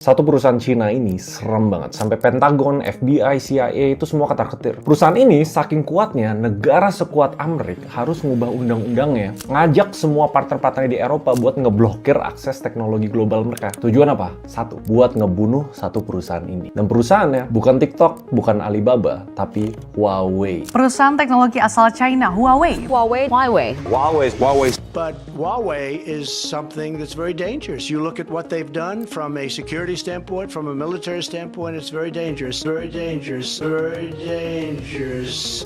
Satu perusahaan Cina ini serem banget. Sampai Pentagon, FBI, CIA itu semua ketar-ketir. Perusahaan ini saking kuatnya, negara sekuat Amerika harus ngubah undang-undangnya. Ngajak semua partner-partner di Eropa buat ngeblokir akses teknologi global mereka. Tujuan apa? Satu, buat ngebunuh satu perusahaan ini. Dan perusahaannya bukan TikTok, bukan Alibaba, tapi Huawei. Perusahaan teknologi asal China, Huawei. But Huawei is something that's very dangerous. You look at what they've done from a security standpoint, from a military standpoint, it's very dangerous. Very dangerous. Very dangerous.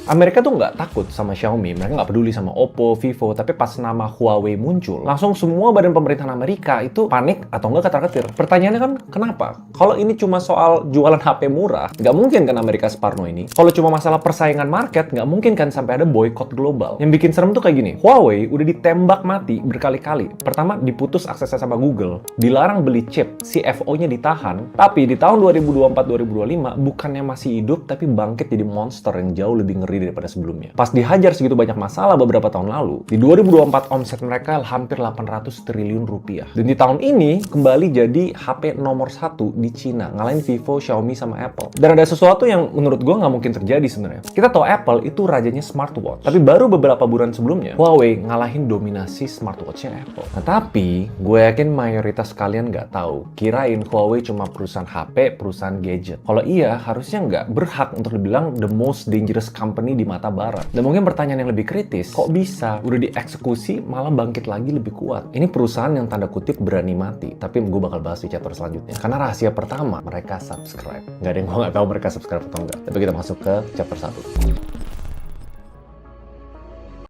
Amerika tuh nggak takut sama Xiaomi, mereka nggak peduli sama Oppo, Vivo, tapi pas nama Huawei muncul, langsung semua badan pemerintahan Amerika itu panik atau nggak ketar-ketir. Pertanyaannya kan, kenapa? Kalau ini cuma soal jualan HP murah, nggak mungkin kan Amerika separno ini. Kalau cuma masalah persaingan market, nggak mungkin kan sampai ada boykot global. Yang bikin serem tuh kayak gini, Huawei udah ditembak mati berkali-kali. Pertama, diputus aksesnya sama Google, dilarang beli chip, CFO-nya ditahan, tapi di tahun 2024-2025, bukannya masih hidup, tapi bangkit jadi monster yang jauh lebih ngeri daripada sebelumnya. Pas dihajar segitu banyak masalah beberapa tahun lalu, di 2024 omset mereka hampir 800 triliun rupiah. Dan di tahun ini kembali jadi HP nomor 1 di Cina, ngalahin Vivo, Xiaomi, sama Apple. Dan ada sesuatu yang menurut gue nggak mungkin terjadi sebenarnya. Kita tahu Apple itu rajanya smartwatch, tapi baru beberapa bulan sebelumnya, Huawei ngalahin dominasi smartwatchnya Apple. Nah tapi, gue yakin mayoritas kalian nggak tahu, kirain Huawei cuma perusahaan HP, perusahaan gadget. Kalau iya, harusnya nggak berhak untuk dibilang the most dangerous company di mata barat. Dan mungkin pertanyaan yang lebih kritis, kok bisa udah dieksekusi malah bangkit lagi lebih kuat? Ini perusahaan yang tanda kutip berani mati, tapi gue bakal bahas di chapter selanjutnya. Karena rahasia pertama, mereka subscribe. Nggak ada yang gue nggak tahu mereka subscribe atau enggak. Tapi kita masuk ke chapter 1.